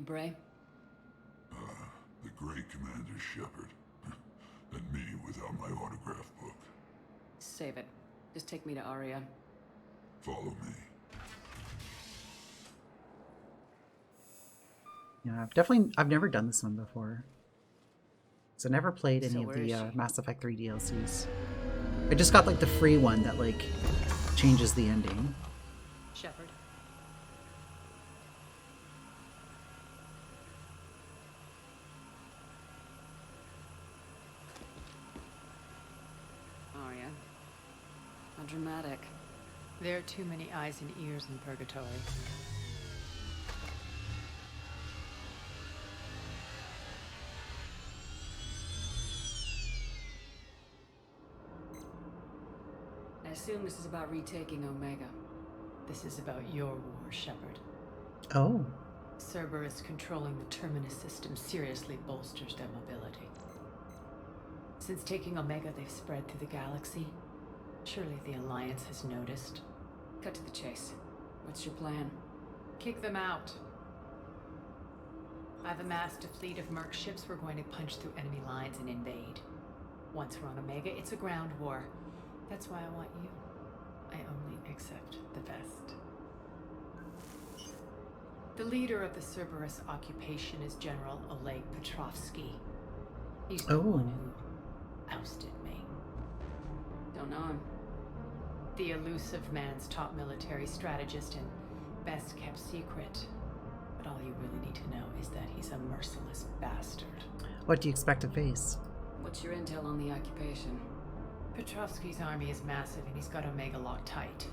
Bray? The great Commander Shepard. And me without my autograph book. Save it. Just take me to Aria. Follow me. Yeah, I've never done this one before. So I never played any of the Mass Effect 3 DLCs. I just got like the free one that like changes the ending. Shepard. Aria. How dramatic. There are too many eyes and ears in Purgatory. I assume this is about retaking Omega. This is about your war, Shepard. Oh. Cerberus controlling the Terminus system seriously bolsters their mobility. Since taking Omega, they've spread through the galaxy. Surely the Alliance has noticed. Cut to the chase. What's your plan? Kick them out. I've amassed a fleet of merc ships. We're going to punch through enemy lines and invade. Once we're on Omega, it's a ground war. That's why I want you. I only accept the best. The leader of the Cerberus occupation is General Oleg Petrovsky. He's the one who ousted me. Don't know him. The elusive man's top military strategist and best kept secret. But all you really need to know is that he's a merciless bastard. What do you expect to face? What's your intel on the occupation? Petrovsky's army is massive and he's got Omega locked tight.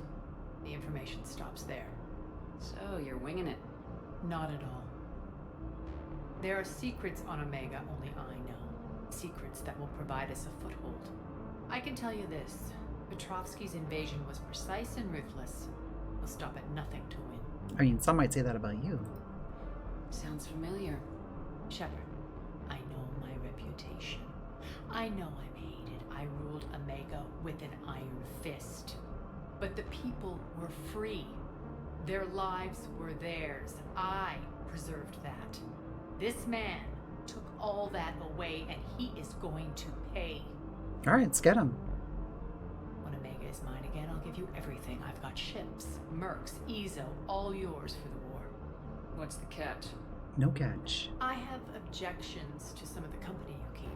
The information stops there. So, you're winging it. Not at all. There are secrets on Omega only I know. Secrets that will provide us a foothold. I can tell you this. Petrovsky's invasion was precise and ruthless. He'll stop at nothing to win. I mean, some might say that about you. Sounds familiar. Shepard, I know my reputation. I know I'm hated. I ruled Omega with an iron fist. But the people were free. Their lives were theirs. I preserved that. This man took all that away, and he is going to pay. All right, let's get him. When Omega is mine again, I'll give you everything. I've got ships, mercs, Ezo, all yours for the war. What's the catch? No catch. I have objections to some of the company you keep.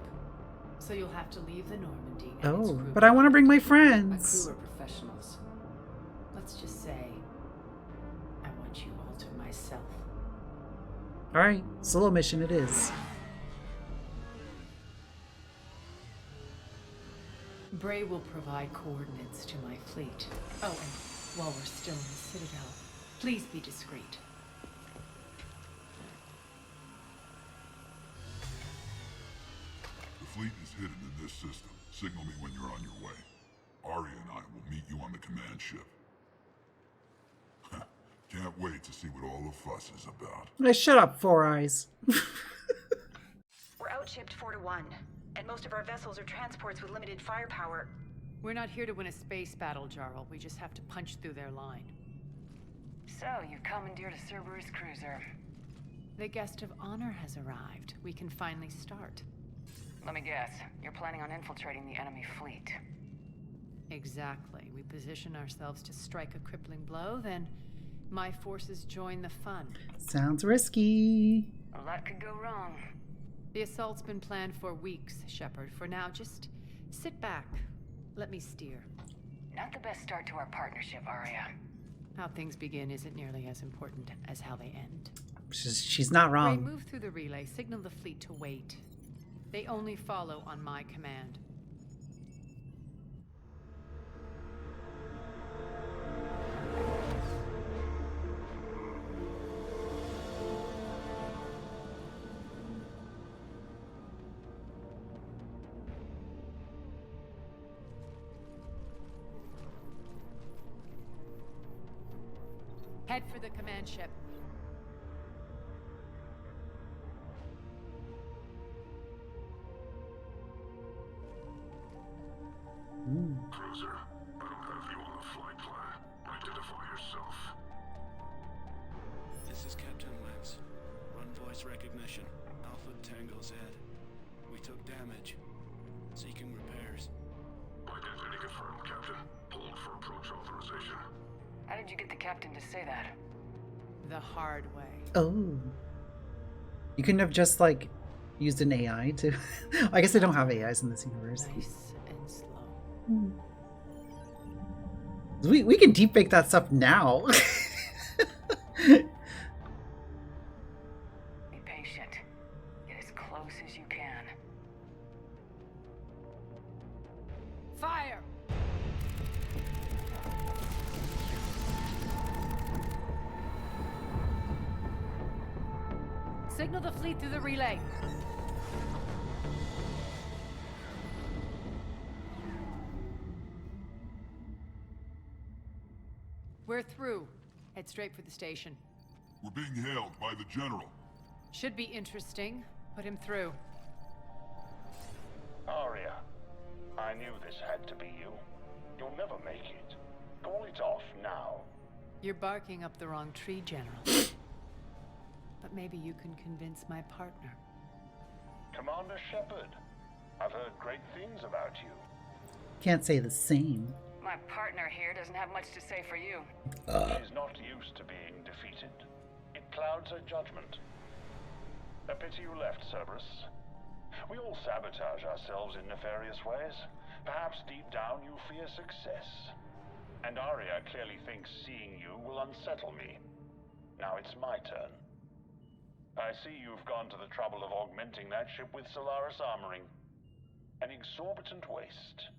So you'll have to leave the Normandy and its Oh, crew. but I want to bring my My friends. crew are professionals. Let's just say, I want you all to myself. All right, solo mission it is. Bray will provide coordinates to my fleet. Oh, and while we're still in the Citadel, please be discreet. The fleet is hidden in this system. Signal me when you're on your way. Aria and I will meet you on the command ship. Can't wait to see what all the fuss is about. Hey, shut up, Four Eyes. We're outshipped 4-1, and most of our vessels are transports with limited firepower. We're not here to win a space battle, Jarl. We just have to punch through their line. So, you've commandeered a Cerberus cruiser. The guest of honor has arrived. We can finally start. Let me guess, you're planning on infiltrating the enemy fleet. Exactly. We position ourselves to strike a crippling blow, then my forces join the fun. Sounds risky. A lot could go wrong. The assault's been planned for weeks, Shepard. For now, just sit back. Let me steer. Not the best start to our partnership, Aria. How things begin isn't nearly as important as how they end. She's not Ray, wrong. move through the relay. Signal the fleet to wait. They only follow on my command. Head for the command ship. Cruiser, I don't have you on the flight plan. Identify yourself. This is Captain Wentz. Run voice mission. Alpha Tango Z. We took damage. Seeking repairs. Identity confirmed, Captain. Hold for approach authorization. How did you get the captain to say that? The hard way. Oh. You couldn't have just, like, used an AI to... I guess they don't have AIs in this universe. Nice and slow. We can deepfake that stuff now. Be patient. Get as close as you can. Fire! Signal the fleet through the relay. We're through. Head straight for the station. We're being hailed by the General. Should be interesting. Put him through. Arya, I knew this had to be you. You'll never make it. Call it off now. You're barking up the wrong tree, General. But maybe you can convince my partner. Commander Shepard, I've heard great things about you. Can't say the same. My partner here doesn't have much to say for you. She's not used to being defeated. It clouds her judgment. A pity you left, Cerberus. We all sabotage ourselves in nefarious ways. Perhaps deep down you fear success. And Arya clearly thinks seeing you will unsettle me. Now it's my turn. I see you've gone to the trouble of augmenting that ship with Solaris armoring. An exorbitant waste.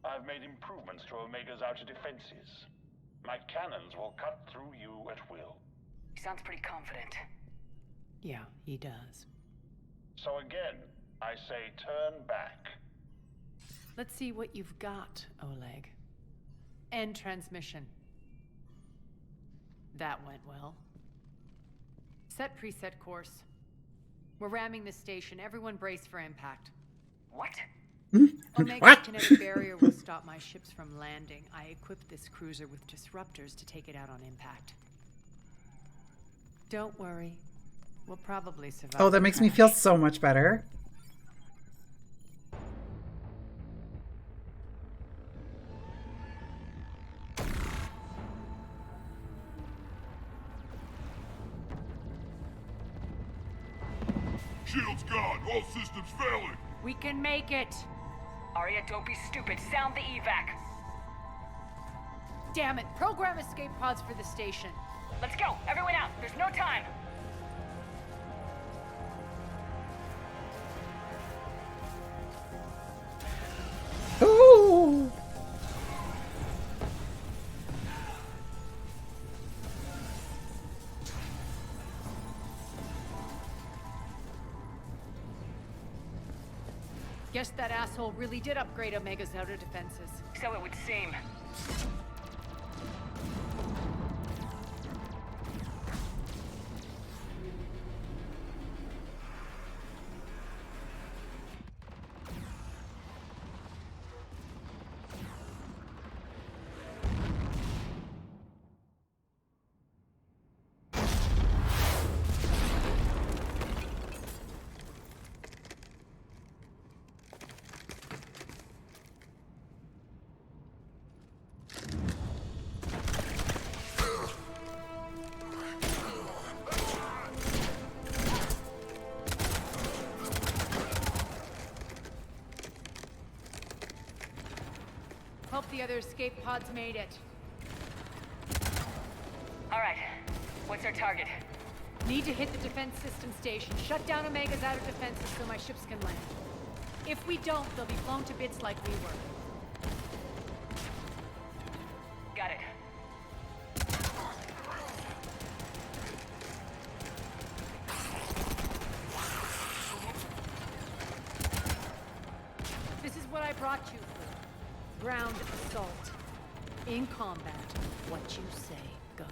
I've made improvements to Omega's outer defenses. My cannons will cut through you at will. He sounds pretty confident. Yeah, he does. So again, I say turn back. Let's see what you've got, Oleg. End transmission. That went well. Set preset course. We're ramming the station. Everyone brace for impact. What? Omega's What? kinetic barrier will stop my ships from landing. I equipped this cruiser with disruptors to take it out on impact. Don't worry. We'll probably survive. Oh, that makes me feel so much better. Shield's gone. All systems failing. We can make it! Arya, don't be stupid. Sound the evac. Damn it! Program escape pods for the station. Let's go. Everyone out. There's no time. Ooh. Guess that asshole really did upgrade Omega's outer defenses. So it would seem. Hope the other escape pods made it. All right. What's our target? Need to hit the defense system station. Shut down Omega's outer defenses so my ships can land. If we don't, they'll be blown to bits like we were. Got it. This is what I brought you for. Ground assault. In combat, what you say goes.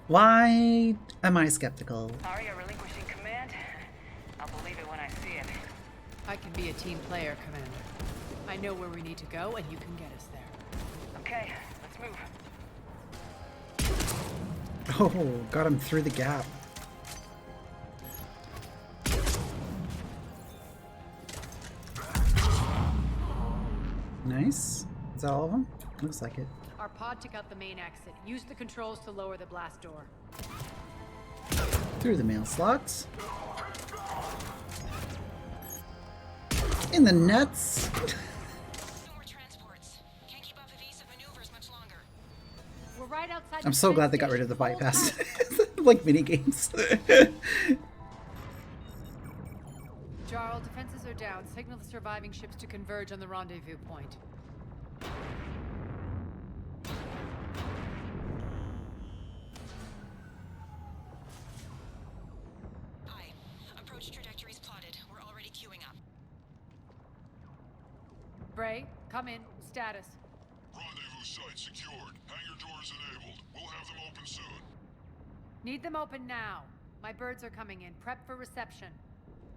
Why am I skeptical? Arya relinquishing command? I'll believe it when I see it. I can be a team player, Commander. I know where we need to go, and you can get us there. Okay, let's move. Oh, got him through the gap. Nice. Is that all of them? Looks like it. Our pod took out the main exit. Use the controls to lower the blast door. Through the mail slots. In the nuts. No more transports. Can't keep up with evasive maneuvers much longer. We're right outside. I'm the so train glad they got rid station. of the Hold bypass. tight. Like mini games. Jarl, defenses are down. Signal the surviving ships to converge on the rendezvous point. Aye. Approach trajectories plotted. We're already queuing up. Bray, come in. Status. Rendezvous site secured. Hangar doors enabled. We'll have them open soon. Need them open now. My birds are coming in. Prep for reception.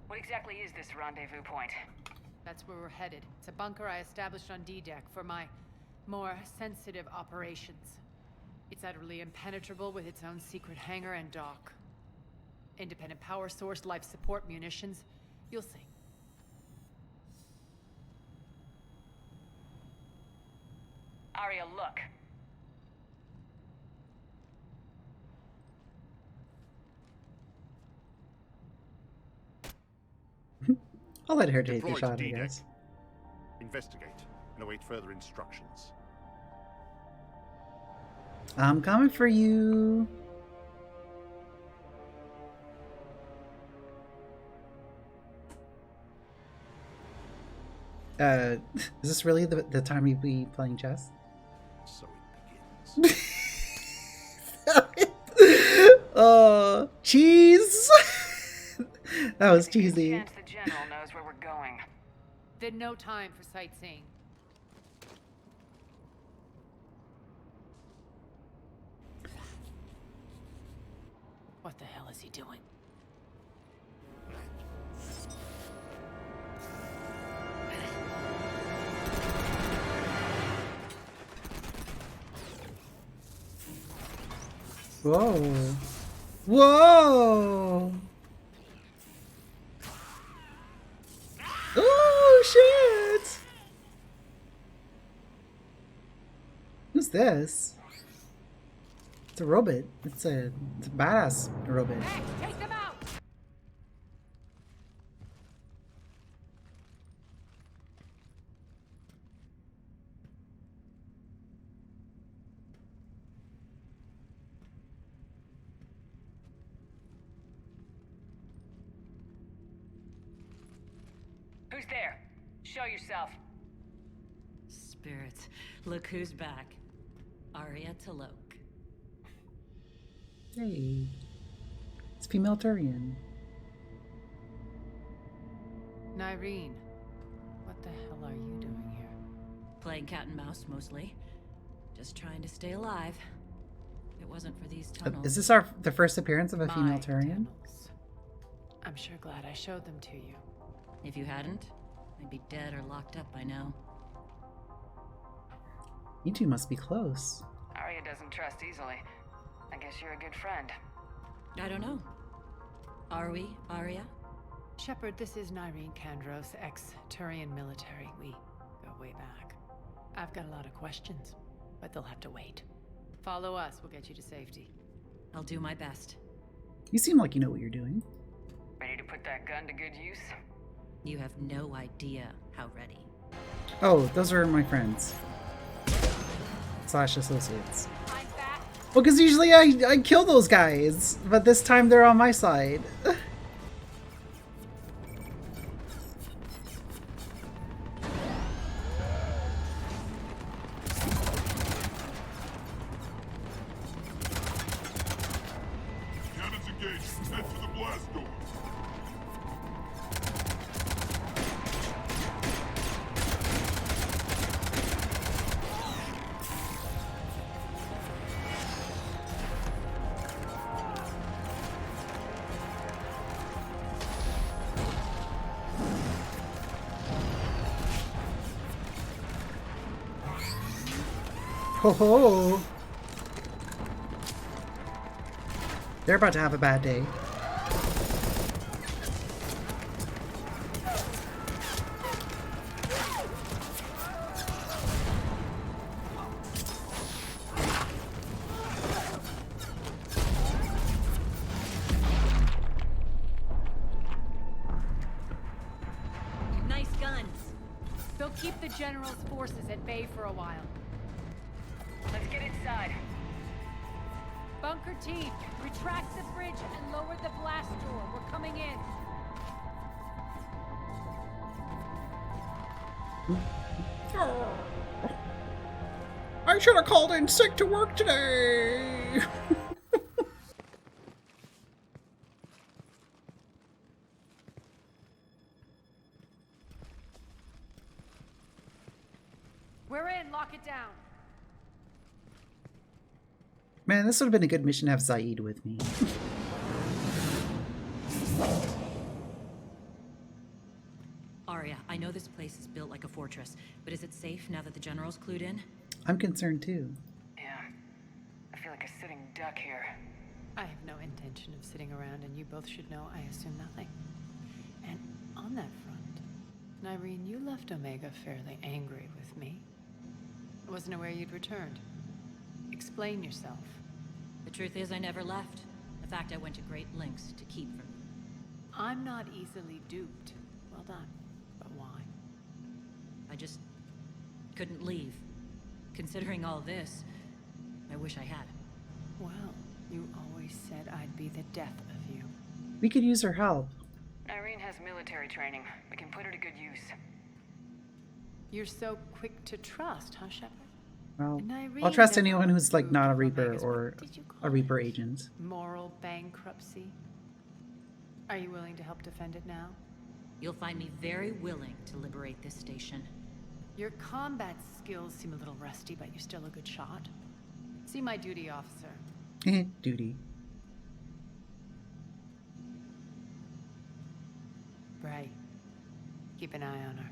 What exactly is this rendezvous point? That's where we're headed. It's a bunker I established on D-Deck for my more sensitive operations. It's utterly impenetrable with its own secret hangar and dock. Independent power source, life support, munitions. You'll see. Arya, look. I'll let her take the Deploy to shot, I D-Deck. guess. Investigate and await further instructions. I'm coming for you. Is this really the time we'd be playing chess? So it begins. Oh, cheese! That was cheesy. Chance the general knows where we're going. Then no time for sightseeing. What the hell is he doing? Whoa. Whoa! Oh, shit! Who's this? It's a robot. It's a badass robot. Hey, take them out! Who's there? Show yourself. Spirits, look who's back. Arya T'Loak. Hey. It's female Turian. Nyreen, what the hell are you doing here? Playing cat and mouse mostly. Just trying to stay alive. If it wasn't for these tunnels. Is this the first appearance of a female My Turian? tunnels. I'm sure glad I showed them to you. If you hadn't, I'd be dead or locked up by now. You two must be close. Arya doesn't trust easily. I guess you're a good friend. I don't know. Are we, Arya? Shepard, this is Nyreen Kandros, ex-Turian military. We go way back. I've got a lot of questions, but they'll have to wait. Follow us, we'll get you to safety. I'll do my best. You seem like you know what you're doing. Ready to put that gun to good use? You have no idea how ready. Oh, those are my friends. / associates. I'm back. Well, because usually I kill those guys, but this time they're on my side. Cannons engaged. Head for the blast door. Ho ho! They're about to have a bad day. keep the General's forces at bay for a while. Let's get inside. Bunker team, retract the bridge and lower the blast door. We're coming in. I should have called in sick to work today. We're in. Lock it down. Man, this would have been a good mission to have Zaid with me. Arya, I know this place is built like a fortress, but is it safe now that the General's clued in? I'm concerned too. Yeah. I feel like a sitting duck here. I have no intention of sitting around, and you both should know I assume nothing. And on that front, Nyreen, you left Omega fairly angry with me. I wasn't aware you'd returned. Explain yourself. The truth is I never left. In fact, I went to great lengths to keep from you. I'm not easily duped. Well done. But why? I just couldn't leave. Considering all this, I wish I had. Well, you always said I'd be the death of you. We could use her help. Irene has military training. We can put her to good use. You're so quick to trust, huh, Shepard? Well, Nyreen I'll trust never anyone who's like not a approved of Reaper Omega's- or what did you a call Reaper it? agent. Moral bankruptcy. Are you willing to help defend it now? You'll find me very willing to liberate this station. Your combat skills seem a little rusty, but you're still a good shot. See my duty officer. Duty. Bray. Keep an eye on her.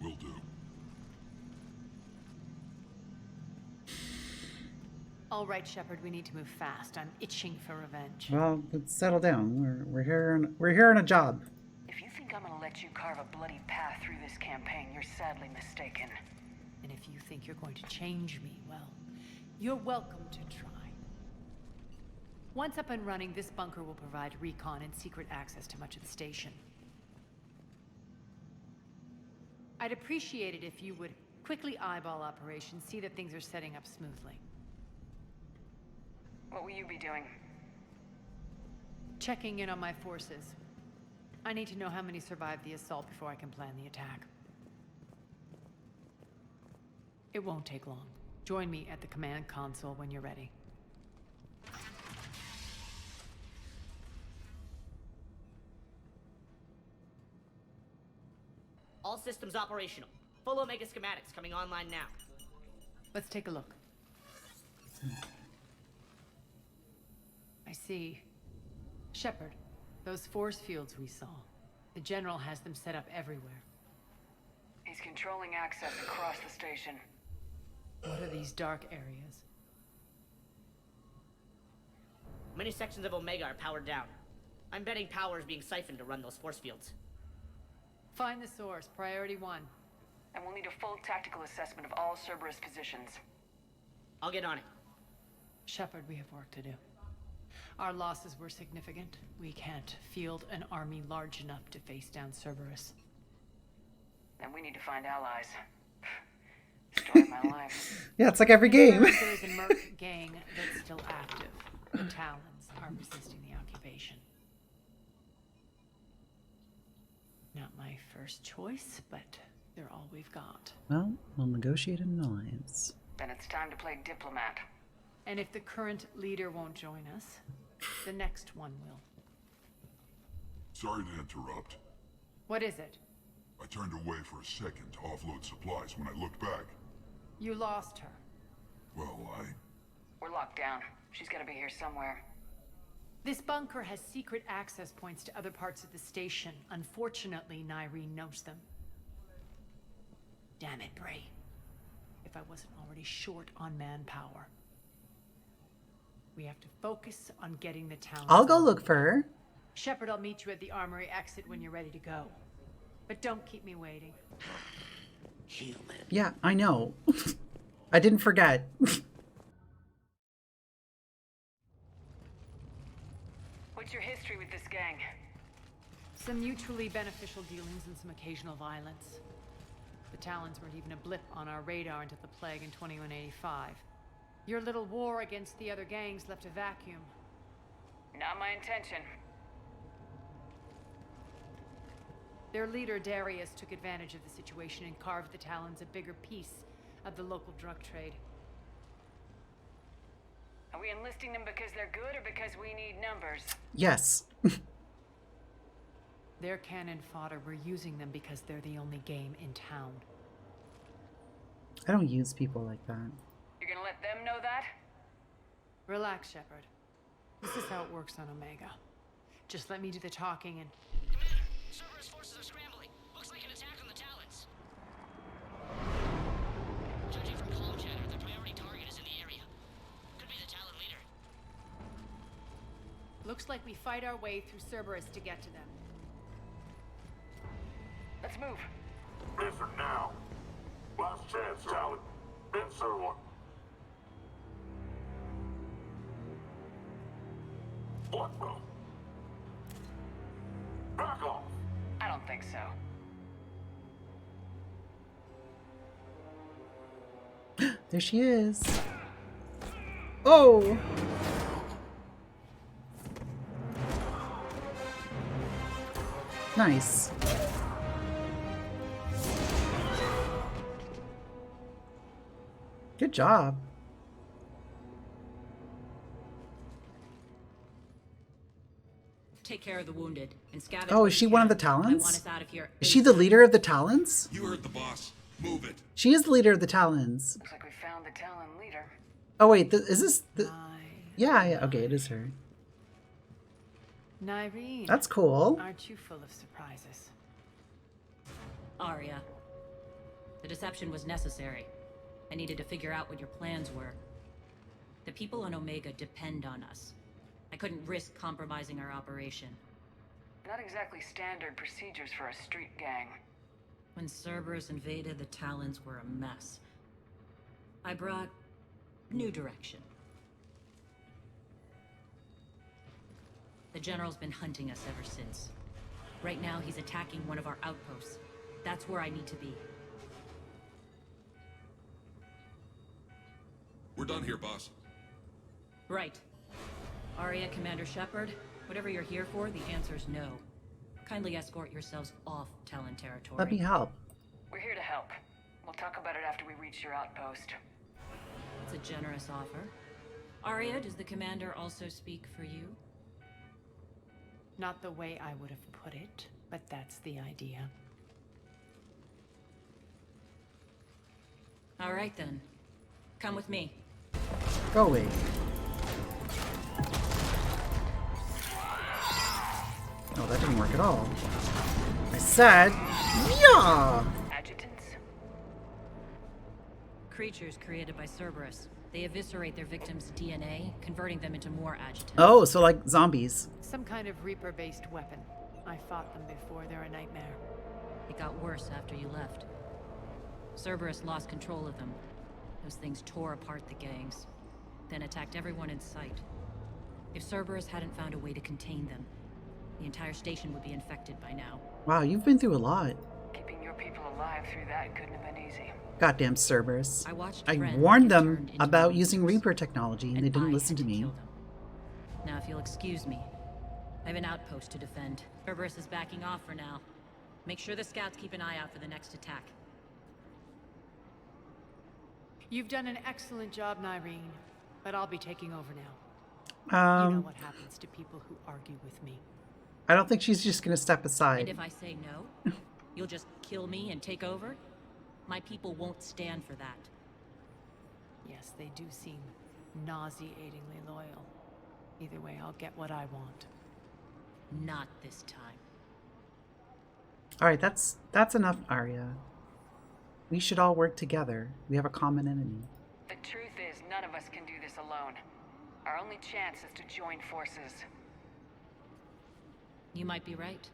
Will do. All right, Shepard, we need to move fast. I'm itching for revenge. Well, let's settle down. We're here on a job. If you think I'm gonna let you carve a bloody path through this campaign, you're sadly mistaken. And if you think you're going to change me, well, you're welcome to try. Once up and running, this bunker will provide recon and secret access to much of the station. I'd appreciate it if you would quickly eyeball operations, see that things are setting up smoothly. What will you be doing? Checking in on my forces. I need to know how many survived the assault before I can plan the attack. It won't take long. Join me at the command console when you're ready. All systems operational. Full Omega schematics coming online now. Let's take a look. I see. Shepard, those force fields we saw. The General has them set up everywhere. He's controlling access across the station. What are these dark areas? Many sections of Omega are powered down. I'm betting power is being siphoned to run those force fields. Find the source, priority 1. And we'll need a full tactical assessment of all Cerberus positions. I'll get on it. Shepard, we have work to do. Our losses were significant. We can't field an army large enough to face down Cerberus. Then we need to find allies. Story of my life. Yeah, it's like every game. There is a Merc gang that's still active. The Talons are resisting the occupation. Not my first choice, but they're all we've got. Well, we'll negotiate an alliance. Then it's time to play diplomat. And if the current leader won't join us, the next one will. Sorry to interrupt. What is it? I turned away for a second to offload supplies when I looked back. You lost her. Well, We're locked down. She's gotta be here somewhere. This bunker has secret access points to other parts of the station. Unfortunately, Nyreen knows them. Damn it, Bray. If I wasn't already short on manpower. We have to focus on getting the town. I'll go look for her. Shepard, I'll meet you at the armory exit when you're ready to go. But don't keep me waiting. Human. Yeah, I know. I didn't forget. What's your history with this gang? Some mutually beneficial dealings and some occasional violence. The Talons weren't even a blip on our radar until the plague in 2185. Your little war against the other gangs left a vacuum. Not my intention. Their leader, Darius, took advantage of the situation and carved the Talons a bigger piece of the local drug trade. Are we enlisting them because they're good or because we need numbers? Yes. Their cannon fodder, we're using them because they're the only game in town. I don't use people like that. You're gonna let them know that? Relax, Shepard. This is how it works on Omega. Just let me do the talking and... Commander, Cerberus forces are scrambling. Looks like an attack on the Talons. Judging from comm chatter, their priority target is in the area. Could be the Talon leader. Looks like we fight our way through Cerberus to get to them. Let's move. Answer now. Last chance, Talon. Answer one. What the? Back off. I don't think so. There she is. Oh! Nice. Good job. Take care of the wounded and scavenge. Oh, what is she you one of can. the I want Talons? us out of here. Is she the leader of the Talons? You heard the boss. Move it. She is the leader of the Talons. Looks like we found the Talon leader. Oh wait, is this the... Yeah, okay, it is her. Nyreen. That's cool. Aren't you full of surprises? Arya. The deception was necessary. I needed to figure out what your plans were. The people on Omega depend on us. I couldn't risk compromising our operation. Not exactly standard procedures for a street gang. When Cerberus invaded, the Talons were a mess. I brought new direction. The General's been hunting us ever since. Right now, he's attacking one of our outposts. That's where I need to be. We're done here, boss. Right. Arya, Commander Shepard, whatever you're here for, the answer's no. Kindly escort yourselves off Talon territory. Let me help. We're here to help. We'll talk about it after we reach your outpost. It's a generous offer. Arya, does the Commander also speak for you? Not the way I would have put it, but that's the idea. All right then. Come with me. Go away. Oh, that didn't work at all. I said, yeah! Adjutants? Creatures created by Cerberus. They eviscerate their victims' DNA, converting them into more adjutants. Oh, so like zombies. Some kind of Reaper-based weapon. I fought them before, they're a nightmare. It got worse after you left. Cerberus lost control of them. Those things tore apart the gangs, then attacked everyone in sight. If Cerberus hadn't found a way to contain them, the entire station would be infected by now. Wow, you've been through a lot. Keeping your people alive through that couldn't have been easy. Goddamn Cerberus. I watched I Ren warned get them turned into about monsters, using Reaper technology and they didn't I listen had to me. kill them. Now, if you'll excuse me, I have an outpost to defend. Cerberus is backing off for now. Make sure the scouts keep an eye out for the next attack. You've done an excellent job, Nyreen, but I'll be taking over now. You know what happens to people who argue with me. I don't think she's just gonna step aside. And if I say no, you'll just kill me and take over? My people won't stand for that. Yes, they do seem nauseatingly loyal. Either way, I'll get what I want. Not this time. Alright, that's enough, Arya. We should all work together. We have a common enemy. The truth is, none of us can do this alone. Our only chance is to join forces. You might be right,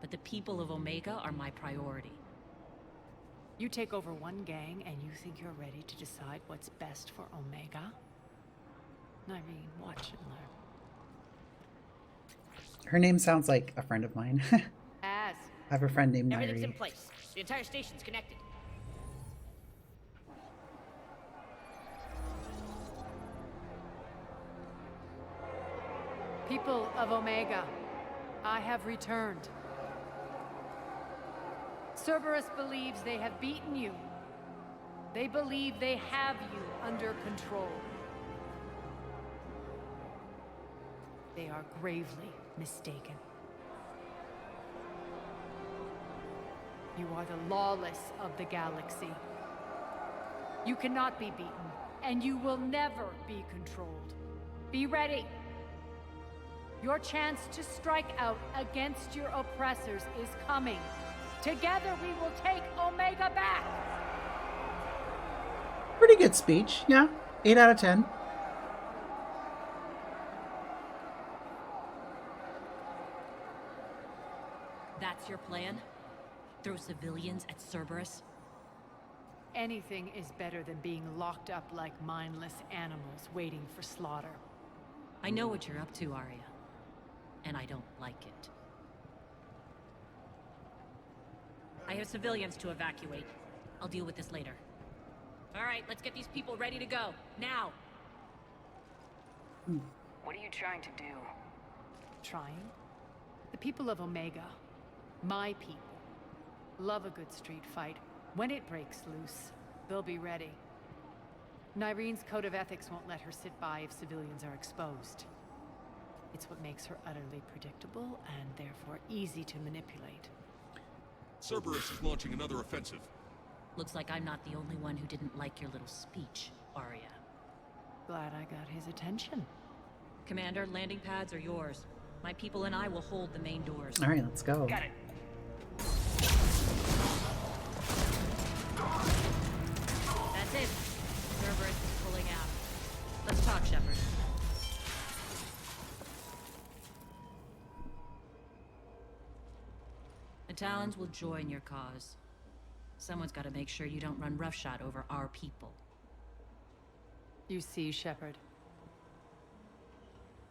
but the people of Omega are my priority. You take over one gang and you think you're ready to decide what's best for Omega? Nyreen, watch and learn. Her name sounds like a friend of mine. As I have a friend named Everything's in Nairi. place. The entire station's connected. People of Omega, I have returned. Cerberus believes they have beaten you. They believe they have you under control. They are gravely mistaken. You are the lawless of the galaxy. You cannot be beaten, and you will never be controlled. Be ready. Your chance to strike out against your oppressors is coming. Together we will take Omega back! Pretty good speech, yeah. 8 out of 10. That's your plan? Throw civilians at Cerberus? Anything is better than being locked up like mindless animals waiting for slaughter. I know what you're up to, Arya. And I don't like it. I have civilians to evacuate. I'll deal with this later. All right, let's get these people ready to go. Now! What are you trying to do? Trying? The people of Omega, my people, love a good street fight. When it breaks loose, they'll be ready. Nyrene's code of ethics won't let her sit by if civilians are exposed. It's what makes her utterly predictable and therefore easy to manipulate. Cerberus is launching another offensive. Looks like I'm not the only one who didn't like your little speech, Arya. Glad I got his attention. Commander, landing pads are yours. My people and I will hold the main doors. All right, let's go. Got it. That's it. Cerberus is pulling out. Let's talk, Shepard. The Talons will join your cause. Someone's got to make sure you don't run roughshod over our people. You see, Shepard.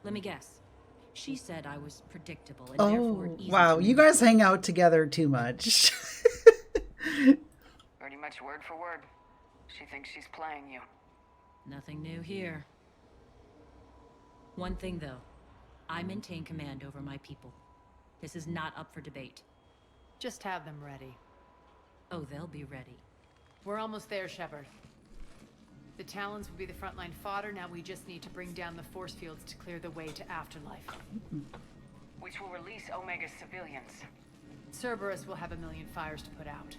Let me guess. She said I was predictable and therefore easy wow, to you guys hang out together too much. Pretty much word for word. She thinks she's playing you. Nothing new here. One thing, though. I maintain command over my people. This is not up for debate. Just have them ready. Oh, they'll be ready. We're almost there, Shepard. The Talons will be the frontline fodder. Now we just need to bring down the force fields to clear the way to Afterlife. Which will release Omega's civilians. Cerberus will have a million fires to put out.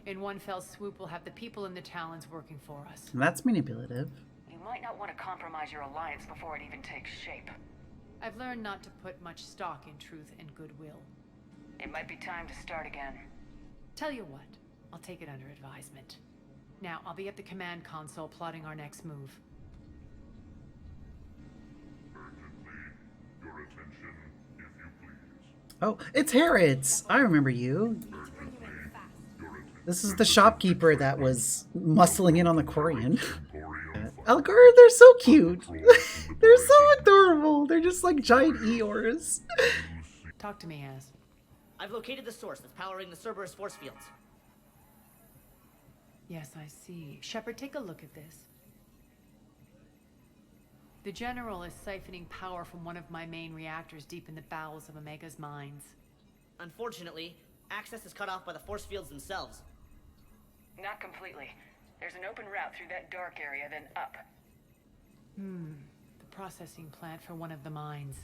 In one fell swoop, we'll have the people in the Talons working for us. That's manipulative. You might not want to compromise your alliance before it even takes shape. I've learned not to put much stock in truth and goodwill. It might be time to start again. Tell you what, I'll take it under advisement. Now, I'll be at the command console plotting our next move. Urgently, your attention, if you please. Oh, it's Harrods. I remember you. This is the shopkeeper that was muscling in on the Quarian. Elgar, they're so cute. They're so adorable. They're just like giant Eeyores. Talk to me, Az. I've located the source that's powering the Cerberus force fields. Yes, I see. Shepard, take a look at this. The General is siphoning power from one of my main reactors deep in the bowels of Omega's mines. Unfortunately, access is cut off by the force fields themselves. Not completely. There's an open route through that dark area, then up. The processing plant for one of the mines.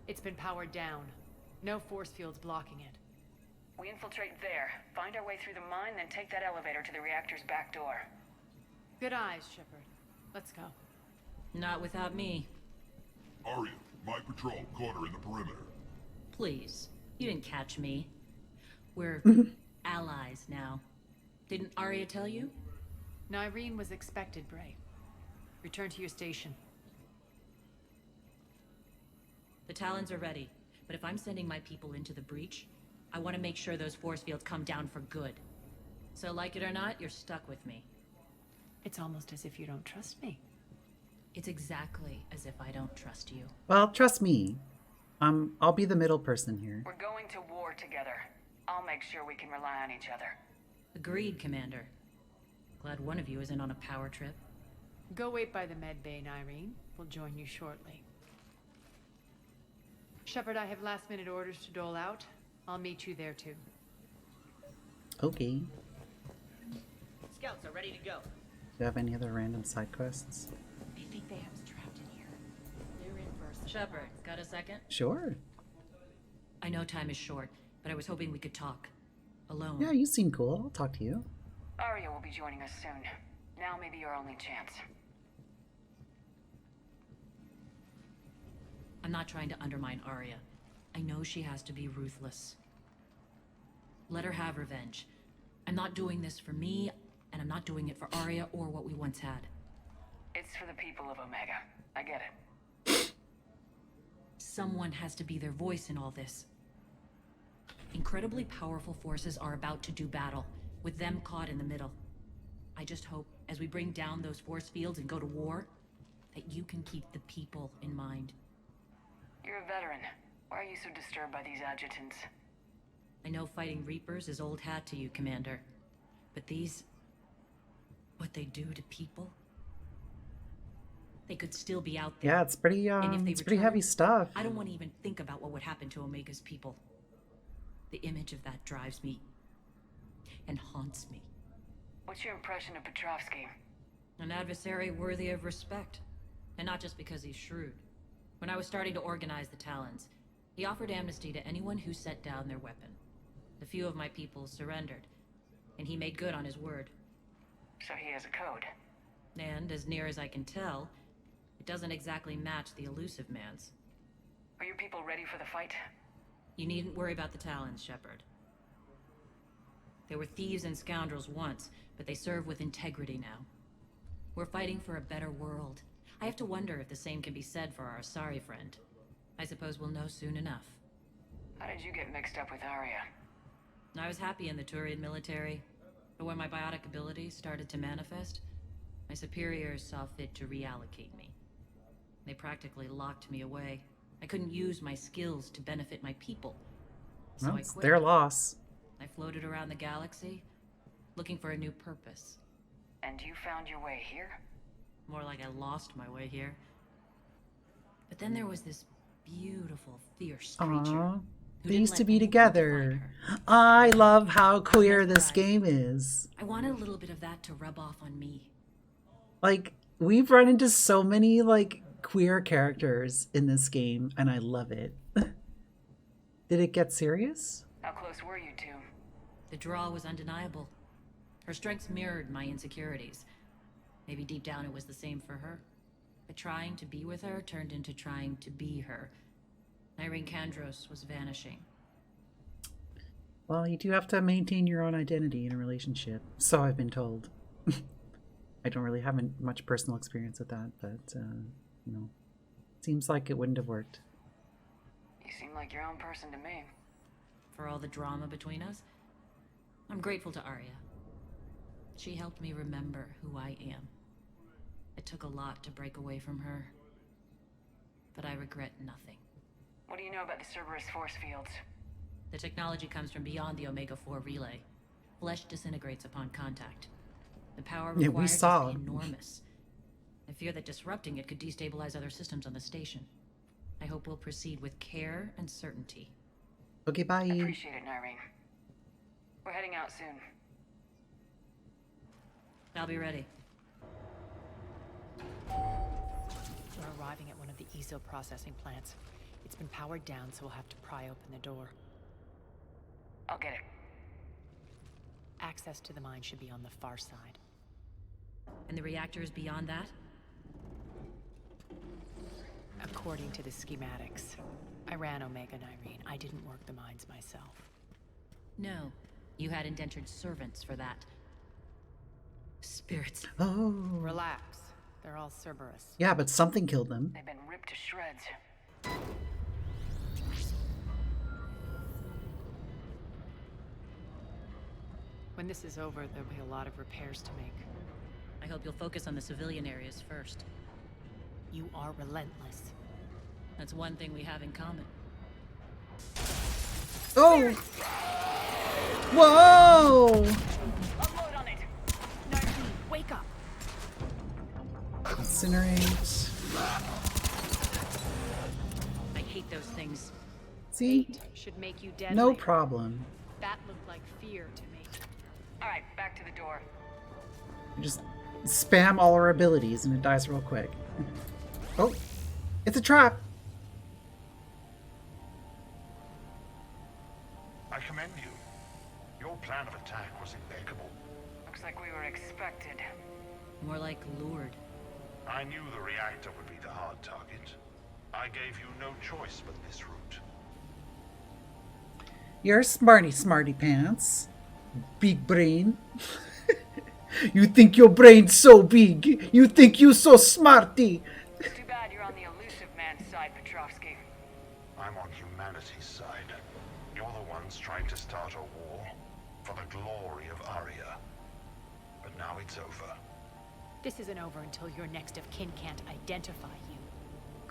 It's been powered down. No force fields blocking it. We infiltrate there, find our way through the mine, then take that elevator to the reactor's back door. Good eyes, Shepard. Let's go. Not without me. Arya, my patrol, corner in the perimeter. Please. You didn't catch me. We're allies now. Didn't Arya tell you? Nyreen was expected, Bray. Return to your station. The Talons are ready, but if I'm sending my people into the breach, I want to make sure those force fields come down for good. So like it or not, you're stuck with me. It's almost as if you don't trust me. It's exactly as if I don't trust you. Well, trust me. I'll be the middle person here. We're going to war together. I'll make sure we can rely on each other. Agreed, Commander. Glad one of you isn't on a power trip. Go wait by the med bay, Nyreen. We'll join you shortly. Shepard, I have last-minute orders to dole out. I'll meet you there, too. Okay. Scouts are ready to go. Do you have any other random side quests? I think they have us trapped in here. They're in first. Shepard, got a second? Sure. I know time is short, but I was hoping we could talk. Alone. Yeah, you seem cool. I'll talk to you. Arya will be joining us soon. Now may be your only chance. I'm not trying to undermine Arya. I know she has to be ruthless. Let her have revenge. I'm not doing this for me, and I'm not doing it for Arya or what we once had. It's for the people of Omega. I get it. Someone has to be their voice in all this. Incredibly powerful forces are about to do battle, with them caught in the middle. I just hope, as we bring down those force fields and go to war, that you can keep the people in mind. You're a veteran. Why are you so disturbed by these adjutants? I know fighting Reapers is old hat to you, Commander. But these... what they do to people? They could still be out there. Yeah, it's pretty, it's pretty heavy stuff. I don't want to even think about what would happen to Omega's people. The image of that drives me and haunts me. What's your impression of Petrovsky? An adversary worthy of respect. And not just because he's shrewd. When I was starting to organize the Talons, he offered amnesty to anyone who set down their weapon. A few of my people surrendered, and he made good on his word. So he has a code. And, as near as I can tell, it doesn't exactly match the Elusive Man's. Are your people ready for the fight? You needn't worry about the Talons, Shepard. They were thieves and scoundrels once, but they serve with integrity now. We're fighting for a better world. I have to wonder if the same can be said for our Asari friend. I suppose we'll know soon enough. How did you get mixed up with Arya? I was happy in the Turian military, but when my biotic abilities started to manifest, my superiors saw fit to reallocate me. They practically locked me away. I couldn't use my skills to benefit my people. So Well, I it's quit. their loss. I floated around the galaxy, looking for a new purpose. And you found your way here? More like I lost my way here. But then there was this beautiful, fierce creature. Aww. who They didn't used let to be anyone together. define her. I love how queer this game is. I wanted a little bit of that to rub off on me. Like, we've run into so many, like, queer characters in this game, and I love it. Did it get serious? How close were you two? The draw was undeniable. Her strengths mirrored my insecurities. Maybe deep down it was the same for her. But trying to be with her turned into trying to be her. Irene Kandros was vanishing. Well, you do have to maintain your own identity in a relationship, so I've been told. I don't really have much personal experience with that, but, you know, seems like it wouldn't have worked. You seem like your own person to me. For all the drama between us, I'm grateful to Arya. She helped me remember who I am. It took a lot to break away from her, but I regret nothing. What do you know about the Cerberus force fields? The technology comes from beyond the Omega-4 relay. Flesh disintegrates upon contact. The power Yeah, required we saw. is enormous. I fear that disrupting it could destabilize other systems on the station. I hope we'll proceed with care and certainty. Okay, bye. Appreciate it, Nyreen. We're heading out soon. I'll be ready. We're arriving at one of the ESO processing plants. It's been powered down, so we'll have to pry open the door. I'll get it. Access to the mine should be on the far side. And the reactor is beyond that? According to the schematics. I ran Omega, Nyreen. I didn't work the mines myself. No. You had indentured servants for that. Spirits. Oh. Relax. They're all Cerberus. Yeah, but something killed them. They've been ripped to shreds. When this is over, there'll be a lot of repairs to make. I hope you'll focus on the civilian areas first. You are relentless. That's one thing we have in common. Oh! Whoa! Unload on it! Nyreen, wake up! Incinerate. I hate those things. See? Hate should make you deadly. No problem. That looked like fear to me. Alright, back to the door. We just spam all our abilities and it dies real quick. Oh, it's a trap. I commend you. Your plan of attack was impeccable. Looks like we were expected. More like lured. I knew the reactor would be the hard target. I gave you no choice but this route. You're smarty pants. Big brain. You think your brain's so big. You think you so smarty. Too bad you're on the elusive man's side, Petrovsky. I'm on humanity's side. You're the ones trying to start a war for the glory of Aria. But now it's over. This isn't over until your next of kin can't identify you.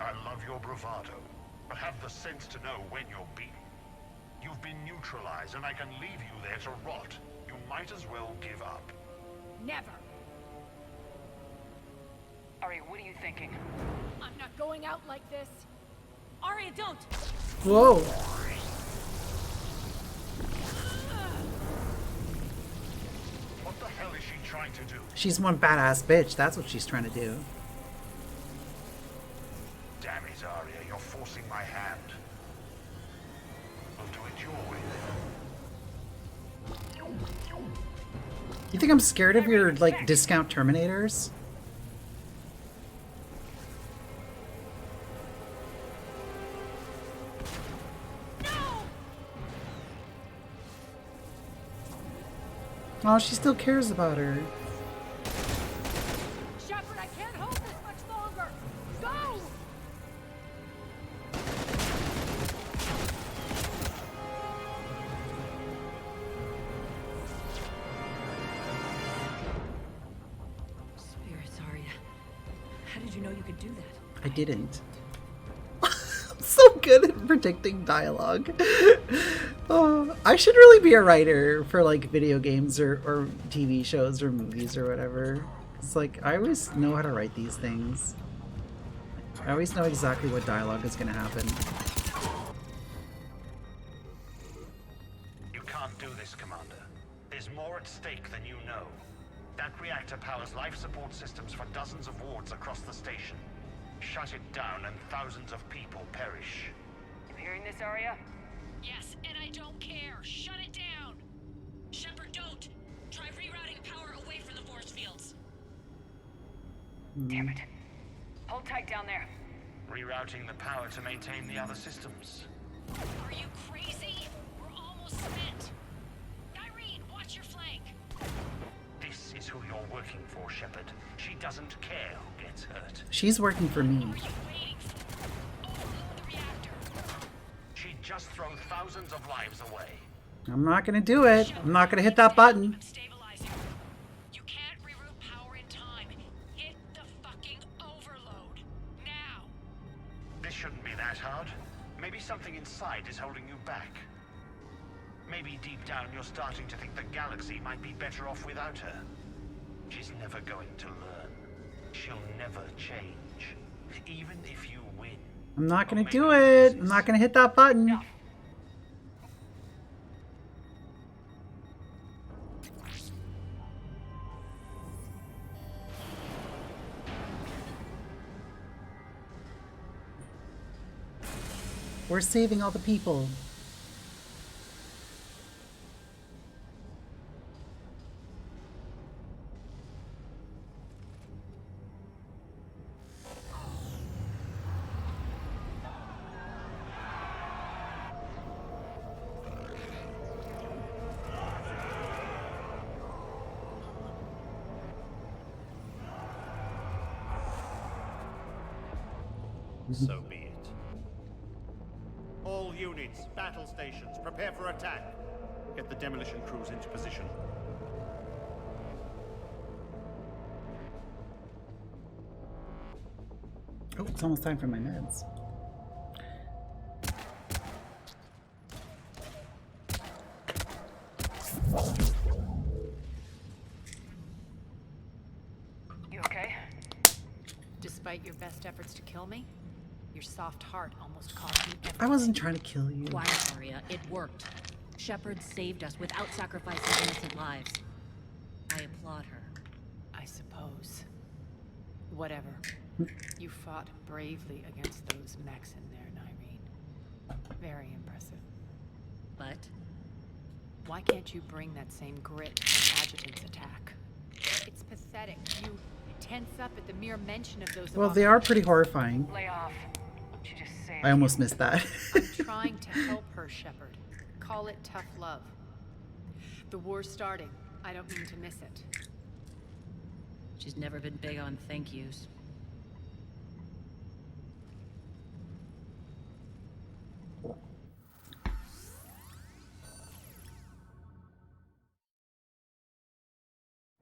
I love your bravado, but have the sense to know when you're beaten. You've been neutralized, and I can leave you there to rot. You might as well give up. Never. Aria, what are you thinking? I'm not going out like this. Aria, don't! Whoa. What the hell is she trying to do? She's one badass bitch. That's what she's trying to do. Damn it, Aria, you're forcing my hand. We'll do it your way then. You think I'm scared of your, like, discount Terminators? Oh, she still cares about her. Shepard, I can't hold this much longer! Go! Spirits, Aria. How did you know you could do that? I didn't. I'm so good at predicting dialogue. Oh, I should really be a writer for like video games or TV shows or movies or whatever. It's like I always know how to write these things. I always know exactly what dialogue is going to happen. You can't do this, Commander. There's more at stake than you know. That reactor powers life support systems for dozens of wards across the station. Shut it down and thousands of people perish. You hearing this, Aria? Yes, and I don't care. Shut it down. Shepard, don't. Try rerouting power away from the force fields. Damn it. Hold tight down there. Rerouting the power to maintain the other systems. Are you crazy? We're almost spent. Irene, watch your flank. This is who you're working for, Shepard. She doesn't care who gets hurt. She's working for me. What are you waiting for? Overload the reactor. She'd just throw thousands of lives away. I'm not going to do it. I'm not going to hit that button. I'm stabilizing. You can't reroute power in time. Hit the fucking overload. Now. This shouldn't be that hard. Maybe something inside is holding you back. Maybe deep down you're starting to think the galaxy might be better off without her. She's never going to learn. She'll never change. Even if you win. I'm not going to do it. I'm not going to hit that button. No. We're saving all the people. So be it. All units, battle stations, prepare for attack. Get the demolition crews into position. Oh, it's almost time for my meds. You okay? Despite your best efforts to kill me, your soft heart almost almost cost me everything. I wasn't trying to kill you. Quiet, Arya. It worked. Shepard saved us without sacrificing innocent lives. I applaud her. I suppose. Whatever. You fought bravely against those mechs in there, Nyreen. Very impressive. But? Why can't you bring that same grit to Adjutant's attack? It's pathetic. You tense up at the mere mention of those. Well, they are pretty horrifying. Lay off. She just saved I almost missed that. I'm trying to help her, Shepard. Call it tough love. The war's starting. I don't mean to miss it. She's never been big on thank yous.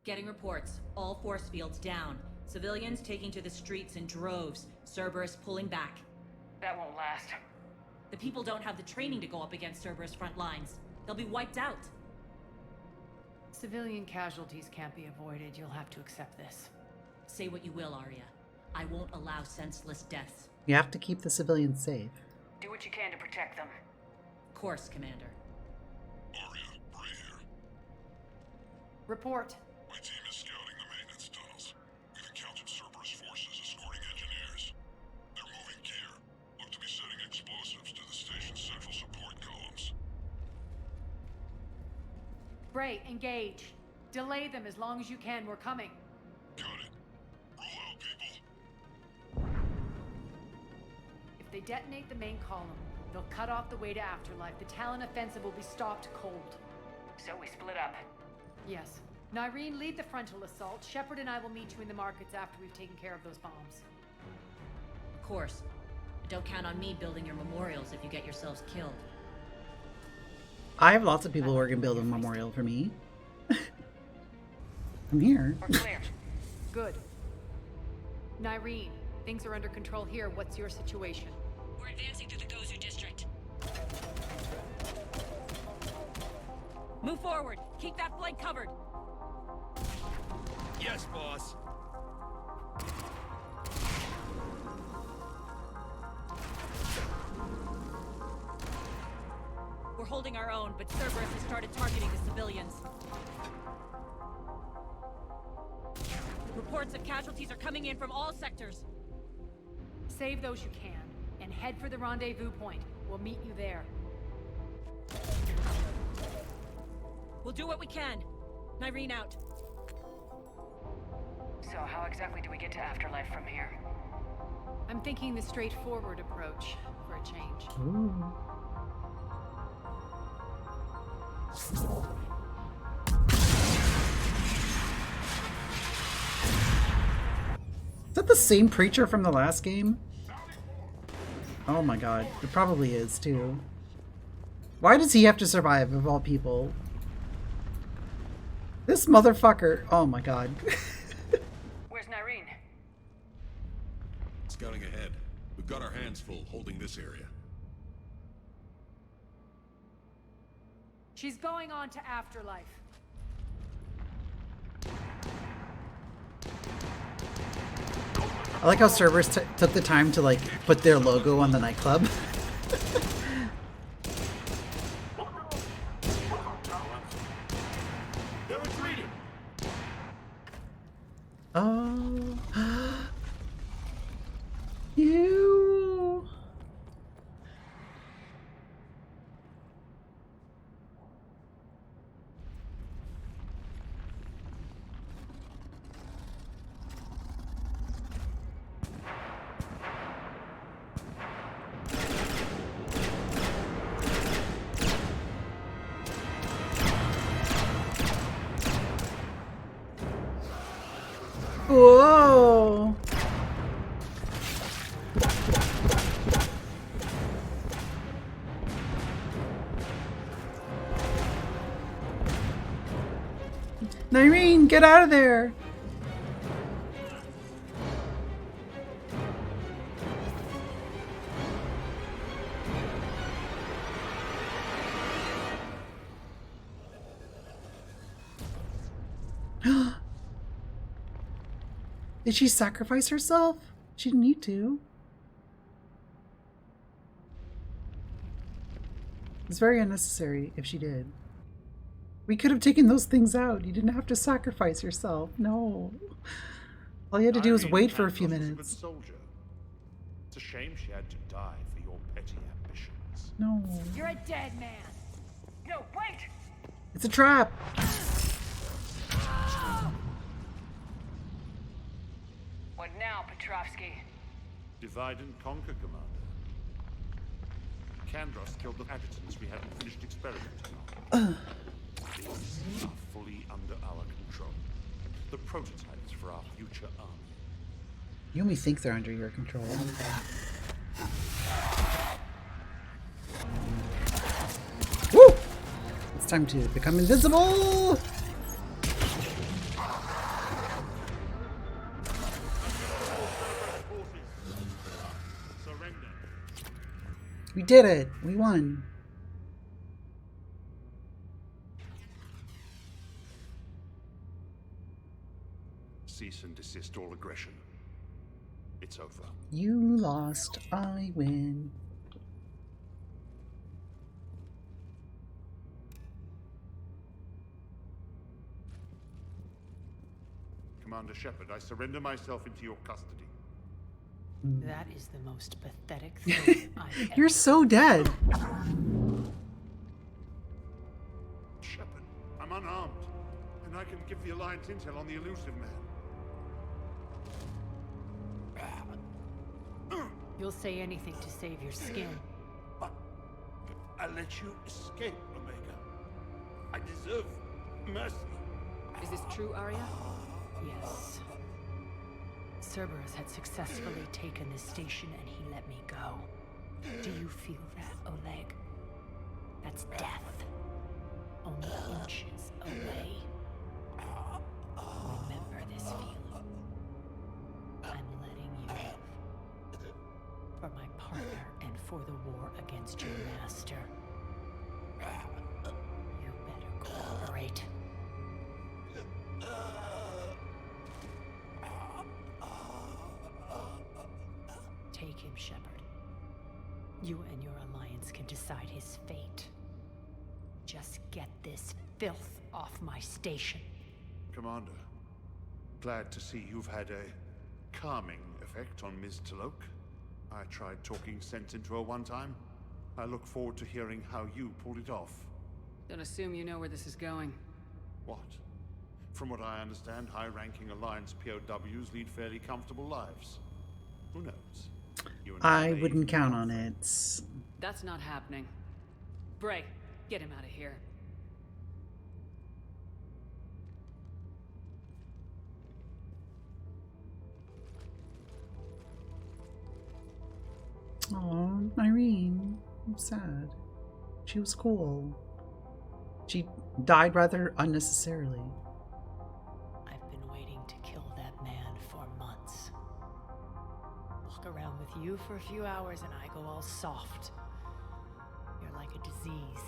Getting reports. All force fields down. Civilians taking to the streets in droves. Cerberus pulling back. That won't last. The people don't have the training to go up against Cerberus front lines. They'll be wiped out. Civilian casualties can't be avoided. You'll have to accept this. Say what you will, Arya. I won't allow senseless deaths. You have to keep the civilians safe. Do what you can to protect them. Course, Commander. Arya, Bray here. Report. My team is scouting the maintenance tunnels. We've encountered Cerberus forces escorting engineers. They're moving gear. Look to be setting explosives to the station's central support columns. Bray, engage. Delay them as long as you can. We're coming. Got it. Roll out, people. If they detonate the main column, they'll cut off the way to Afterlife. The Talon offensive will be stopped cold. So we split up. Yes. Nyreen, lead the frontal assault. Shepard and I will meet you in the markets after we've taken care of those bombs. Of course. But don't count on me building your memorials if you get yourselves killed. I have lots of people who are going to build a memorial for me. I'm here. We're clear. Good. Nyreen, things are under control here. What's your situation? We're advancing through the Gozu district. Move forward. Keep that flank covered. Yes, boss. We're holding our own, but Cerberus has started targeting the civilians. Reports of casualties are coming in from all sectors. Save those you can, and head for the rendezvous point. We'll meet you there. We'll do what we can. Nyreen out. So how exactly do we get to Afterlife from here? I'm thinking the straightforward approach for a change. Ooh. Is that the same preacher from the last game? Oh my god, it probably is too. Why does he have to survive of all people? This motherfucker. Oh my god. Where's Nyreen? Scouting ahead. We've got our hands full holding this area. She's going on to Afterlife. I like how Cerberus took the time to like put their logo on the nightclub. Oh, you. Whoa. Nyreen, get out of there. Did she sacrifice herself? She didn't need to. It's very unnecessary if she did. We could have taken those things out. You didn't have to sacrifice yourself. No. All you had to do was wait for a few minutes. Good soldier. It's a shame she had to die for your petty ambitions. No. You're a dead man. No, wait! It's a trap. What now, Petrovsky? Divide and conquer, Commander. Kandros killed the adjutants we hadn't finished experimenting on. These are fully under our control. The prototypes for our future army. You only think they're under your control. Woo! It's time to become invincible! Surrender. We did it! We won! Cease and desist all aggression. It's over. You lost, I win. Commander Shepard, I surrender myself into your custody. That is the most pathetic thing I've ever... You're so dead. Shepard, I'm unarmed, and I can give the Alliance intel on the elusive man. You'll say anything to save your skin. But I let you escape, Omega. I deserve mercy. Is this true, Arya? Yes. Cerberus had successfully taken this station and he let me go. Do you feel that, Oleg? That's death. Only inches away. Remember this feeling. I'm letting you live. For my partner and for the war against your master. You better cooperate. Take him, Shepard. You and your alliance can decide his fate. Just get this filth off my station. Commander, glad to see you've had a calming effect on Ms. T'Loak. I tried talking sense into her one time. I look forward to hearing how you pulled it off. Don't assume you know where this is going. What? From what I understand, high-ranking Alliance POWs lead fairly comfortable lives. Who knows? You and I may wouldn't even count come on through. it. That's not happening. Bray, get him out of here. Oh, Irene. I'm sad. She was cool. She died rather unnecessarily. I've been waiting to kill that man for months. Walk around with you for a few hours and I go all soft. You're like a disease.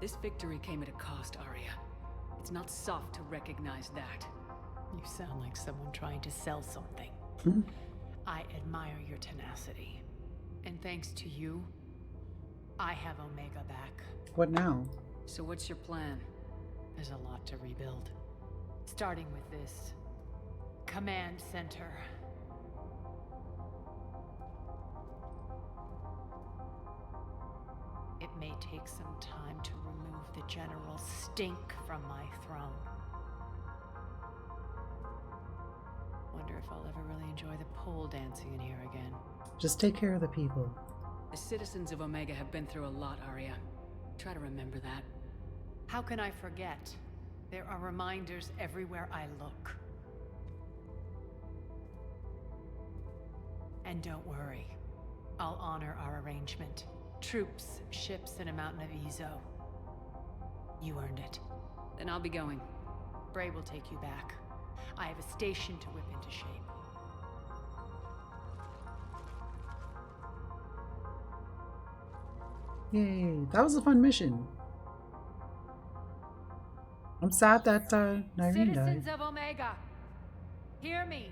This victory came at a cost, Arya. It's not soft to recognize that. You sound like someone trying to sell something. I admire your tenacity. And thanks to you, I have Omega back. What now? So what's your plan? There's a lot to rebuild. Starting with this command center. It may take some time to remove the general stink from my throne. Wonder if I'll ever really enjoy the pole dancing in here again. Just take care of the people. The citizens of Omega have been through a lot, Arya. Try to remember that. How can I forget? There are reminders everywhere I look. And don't worry. I'll honor our arrangement. Troops, ships, and a mountain of Ezo. You earned it. Then I'll be going. Bray will take you back. I have a station to whip into shape. Yay, that was a fun mission. I'm sad that Nyreen Citizens died. of Omega, hear me.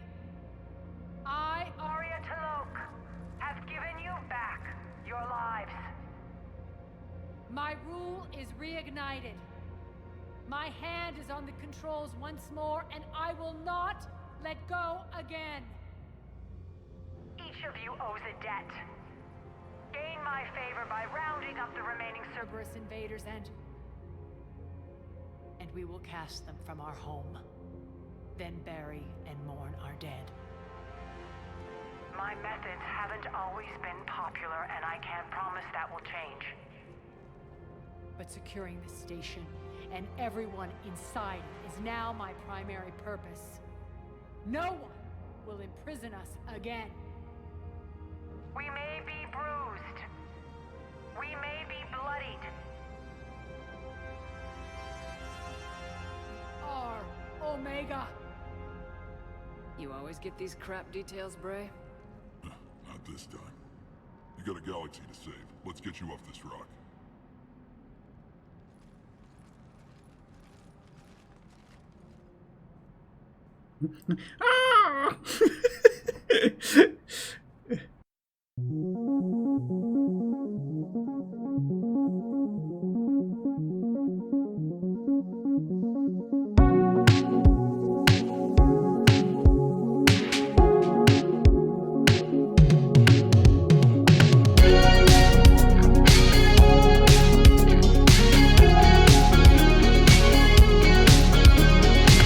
I, Arya T'Loak, have given you back your lives. My rule is reignited. My hand is on the controls once more, and I will not let go again. Each of you owes a debt. Gain my favor by rounding up the remaining Cerberus invaders, and we will cast them from our home. Then bury and mourn our dead. My methods haven't always been popular, and I can't promise that will change. But securing the station and everyone inside is now my primary purpose. No one will imprison us again. We may be bruised. We may be bloodied. R. Omega. You always get these crap details, Bray? Not this time. You got a galaxy to save. Let's get you off this rock. Ah!